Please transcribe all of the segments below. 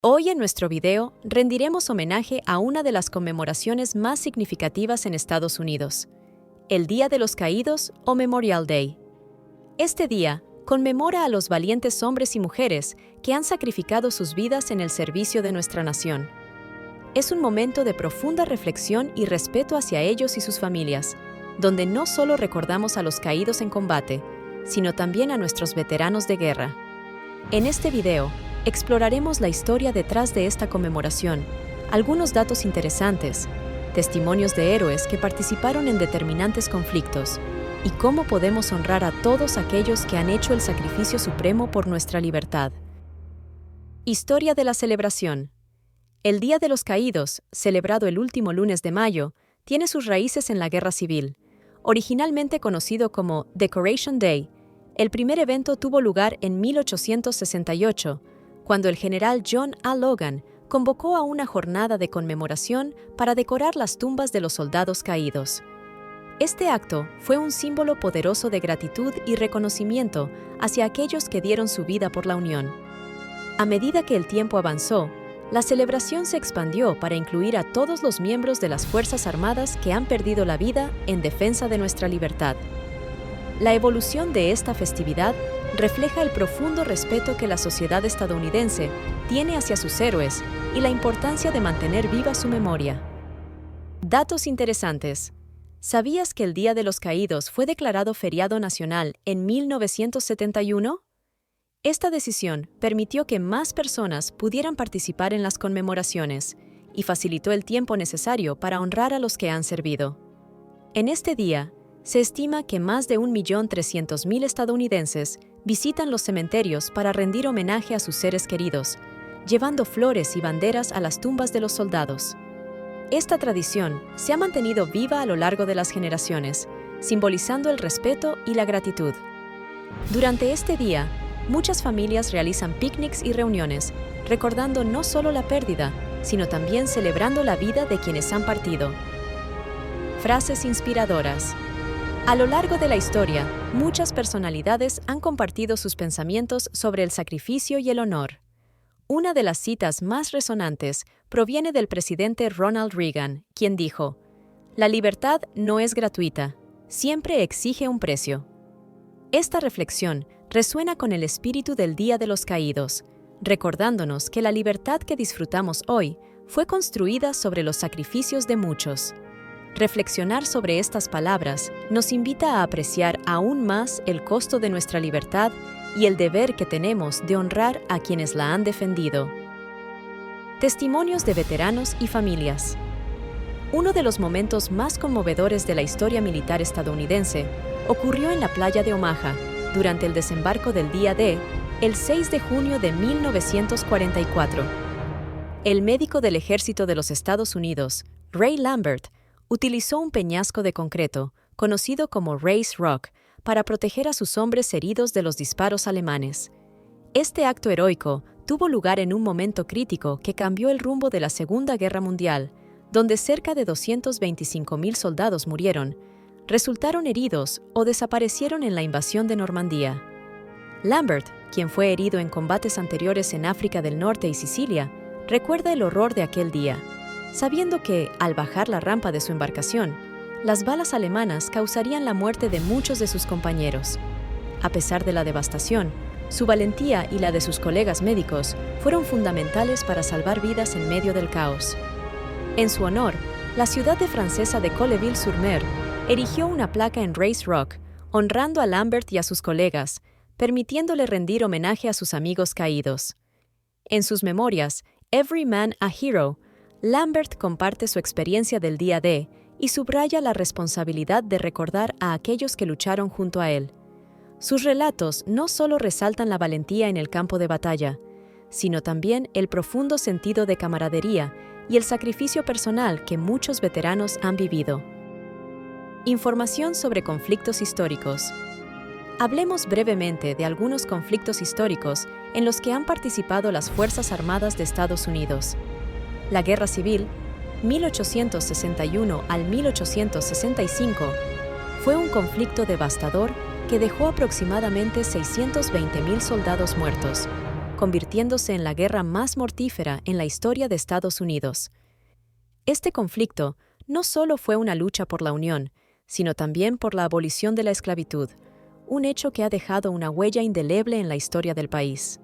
Hoy en nuestro video rendiremos homenaje a una de las conmemoraciones más significativas en Estados Unidos, el Día de los Caídos o Memorial Day. Este día conmemora a los valientes hombres y mujeres que han sacrificado sus vidas en el servicio de nuestra nación. Es un momento de profunda reflexión y respeto hacia ellos y sus familias, donde no solo recordamos a los caídos en combate, sino también a nuestros veteranos de guerra. En este video, exploraremos la historia detrás de esta conmemoración, algunos datos interesantes, testimonios de héroes que participaron en determinantes conflictos, y cómo podemos honrar a todos aquellos que han hecho el sacrificio supremo por nuestra libertad. Historia de la celebración. El Día de los Caídos, celebrado el último lunes de mayo, tiene sus raíces en la Guerra Civil. Originalmente conocido como Decoration Day, el primer evento tuvo lugar en 1868, cuando el general John A. Logan convocó a una jornada de conmemoración para decorar las tumbas de los soldados caídos. Este acto fue un símbolo poderoso de gratitud y reconocimiento hacia aquellos que dieron su vida por la Unión. A medida que el tiempo avanzó, la celebración se expandió para incluir a todos los miembros de las Fuerzas Armadas que han perdido la vida en defensa de nuestra libertad. La evolución de esta festividad refleja el profundo respeto que la sociedad estadounidense tiene hacia sus héroes y la importancia de mantener viva su memoria. Datos interesantes. ¿Sabías que el Día de los Caídos fue declarado feriado nacional en 1971? Esta decisión permitió que más personas pudieran participar en las conmemoraciones y facilitó el tiempo necesario para honrar a los que han servido. En este día, se estima que más de 1.300.000 estadounidenses visitan los cementerios para rendir homenaje a sus seres queridos, llevando flores y banderas a las tumbas de los soldados. Esta tradición se ha mantenido viva a lo largo de las generaciones, simbolizando el respeto y la gratitud. Durante este día, muchas familias realizan picnics y reuniones, recordando no solo la pérdida, sino también celebrando la vida de quienes han partido. Frases inspiradoras. A lo largo de la historia, muchas personalidades han compartido sus pensamientos sobre el sacrificio y el honor. Una de las citas más resonantes proviene del presidente Ronald Reagan, quien dijo: "La libertad no es gratuita, siempre exige un precio". Esta reflexión resuena con el espíritu del Día de los Caídos, recordándonos que la libertad que disfrutamos hoy fue construida sobre los sacrificios de muchos. Reflexionar sobre estas palabras nos invita a apreciar aún más el costo de nuestra libertad y el deber que tenemos de honrar a quienes la han defendido. Testimonios de veteranos y familias. Uno de los momentos más conmovedores de la historia militar estadounidense ocurrió en la playa de Omaha, durante el desembarco del Día D, el 6 de junio de 1944. El médico del Ejército de los Estados Unidos, Ray Lambert, utilizó un peñasco de concreto, conocido como Ray's Rock, para proteger a sus hombres heridos de los disparos alemanes. Este acto heroico tuvo lugar en un momento crítico que cambió el rumbo de la Segunda Guerra Mundial, donde cerca de 225.000 soldados murieron, resultaron heridos o desaparecieron en la invasión de Normandía. Lambert, quien fue herido en combates anteriores en África del Norte y Sicilia, recuerda el horror de aquel día, sabiendo que, al bajar la rampa de su embarcación, las balas alemanas causarían la muerte de muchos de sus compañeros. A pesar de la devastación, su valentía y la de sus colegas médicos fueron fundamentales para salvar vidas en medio del caos. En su honor, la ciudad francesa de Colleville-sur-Mer erigió una placa en Ray's Rock, honrando a Lambert y a sus colegas, permitiéndole rendir homenaje a sus amigos caídos. En sus memorias, Every Man a Hero, Lambert comparte su experiencia del Día D y subraya la responsabilidad de recordar a aquellos que lucharon junto a él. Sus relatos no solo resaltan la valentía en el campo de batalla, sino también el profundo sentido de camaradería y el sacrificio personal que muchos veteranos han vivido. Información sobre conflictos históricos. Hablemos brevemente de algunos conflictos históricos en los que han participado las Fuerzas Armadas de Estados Unidos. La Guerra Civil, 1861 al 1865, fue un conflicto devastador que dejó aproximadamente 620.000 soldados muertos, convirtiéndose en la guerra más mortífera en la historia de Estados Unidos. Este conflicto no solo fue una lucha por la unión, sino también por la abolición de la esclavitud, un hecho que ha dejado una huella indeleble en la historia del país.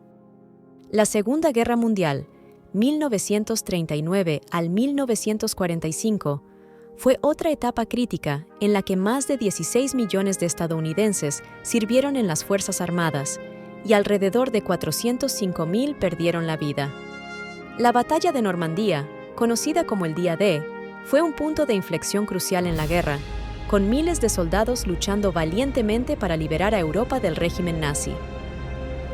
La Segunda Guerra Mundial, 1939 al 1945, fue otra etapa crítica en la que más de 16 millones de estadounidenses sirvieron en las Fuerzas Armadas y alrededor de 405,000 perdieron la vida. La Batalla de Normandía, conocida como el Día D, fue un punto de inflexión crucial en la guerra, con miles de soldados luchando valientemente para liberar a Europa del régimen nazi.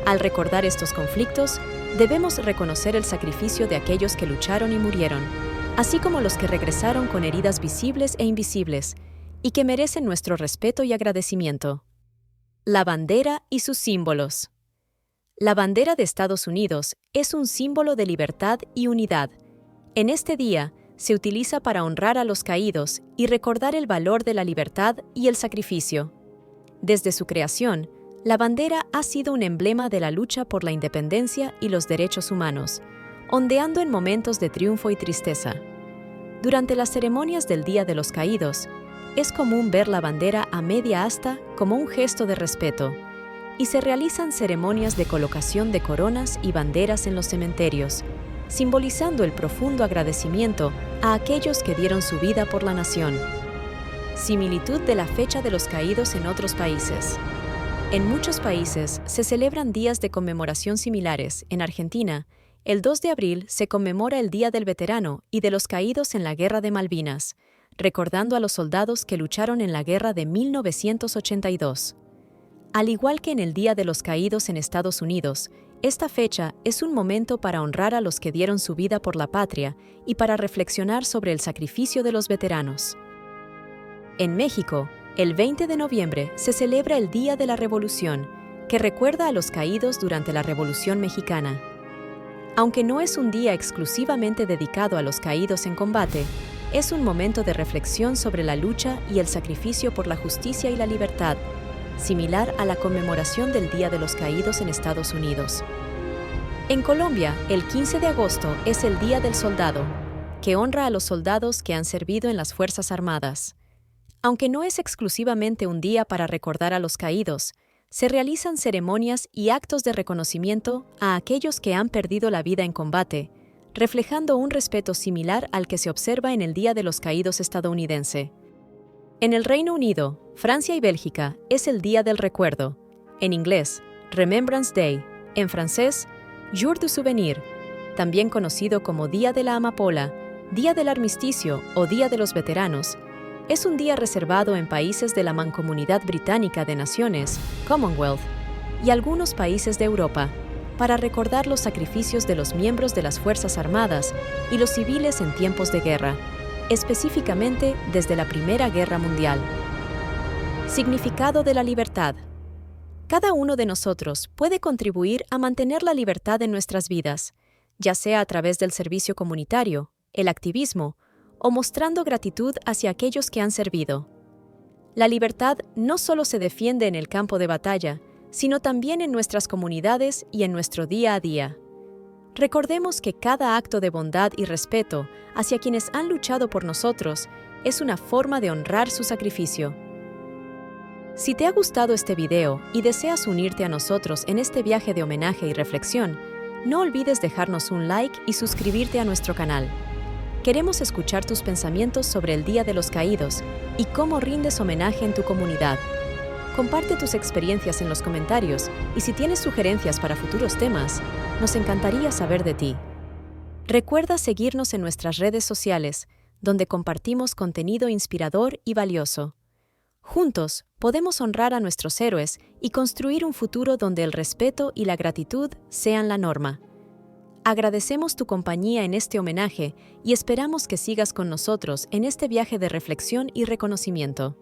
Al recordar estos conflictos, debemos reconocer el sacrificio de aquellos que lucharon y murieron, así como los que regresaron con heridas visibles e invisibles, y que merecen nuestro respeto y agradecimiento. La bandera y sus símbolos. La bandera de Estados Unidos es un símbolo de libertad y unidad. En este día, se utiliza para honrar a los caídos y recordar el valor de la libertad y el sacrificio. Desde su creación, la bandera ha sido un emblema de la lucha por la independencia y los derechos humanos, ondeando en momentos de triunfo y tristeza. Durante las ceremonias del Día de los Caídos, es común ver la bandera a media asta como un gesto de respeto, y se realizan ceremonias de colocación de coronas y banderas en los cementerios, simbolizando el profundo agradecimiento a aquellos que dieron su vida por la nación. Similitud de la fecha de los caídos en otros países. En muchos países se celebran días de conmemoración similares. En Argentina, el 2 de abril se conmemora el Día del Veterano y de los Caídos en la Guerra de Malvinas, recordando a los soldados que lucharon en la Guerra de 1982. Al igual que en el Día de los Caídos en Estados Unidos, esta fecha es un momento para honrar a los que dieron su vida por la patria y para reflexionar sobre el sacrificio de los veteranos. En México, el 20 de noviembre se celebra el Día de la Revolución, que recuerda a los caídos durante la Revolución Mexicana. Aunque no es un día exclusivamente dedicado a los caídos en combate, es un momento de reflexión sobre la lucha y el sacrificio por la justicia y la libertad, similar a la conmemoración del Día de los Caídos en Estados Unidos. En Colombia, el 15 de agosto es el Día del Soldado, que honra a los soldados que han servido en las Fuerzas Armadas. Aunque no es exclusivamente un día para recordar a los caídos, se realizan ceremonias y actos de reconocimiento a aquellos que han perdido la vida en combate, reflejando un respeto similar al que se observa en el Día de los Caídos estadounidense. En el Reino Unido, Francia y Bélgica es el Día del Recuerdo, en inglés, Remembrance Day, en francés, Jour du Souvenir, también conocido como Día de la Amapola, Día del Armisticio o Día de los Veteranos. Es un día reservado en países de la Mancomunidad Británica de Naciones, Commonwealth, y algunos países de Europa, para recordar los sacrificios de los miembros de las Fuerzas Armadas y los civiles en tiempos de guerra, específicamente desde la Primera Guerra Mundial. Significado de la libertad. Cada uno de nosotros puede contribuir a mantener la libertad en nuestras vidas, ya sea a través del servicio comunitario, el activismo, o mostrando gratitud hacia aquellos que han servido. La libertad no solo se defiende en el campo de batalla, sino también en nuestras comunidades y en nuestro día a día. Recordemos que cada acto de bondad y respeto hacia quienes han luchado por nosotros es una forma de honrar su sacrificio. Si te ha gustado este video y deseas unirte a nosotros en este viaje de homenaje y reflexión, no olvides dejarnos un like y suscribirte a nuestro canal. Queremos escuchar tus pensamientos sobre el Día de los Caídos y cómo rindes homenaje en tu comunidad. Comparte tus experiencias en los comentarios y si tienes sugerencias para futuros temas, nos encantaría saber de ti. Recuerda seguirnos en nuestras redes sociales, donde compartimos contenido inspirador y valioso. Juntos, podemos honrar a nuestros héroes y construir un futuro donde el respeto y la gratitud sean la norma. Agradecemos tu compañía en este homenaje y esperamos que sigas con nosotros en este viaje de reflexión y reconocimiento.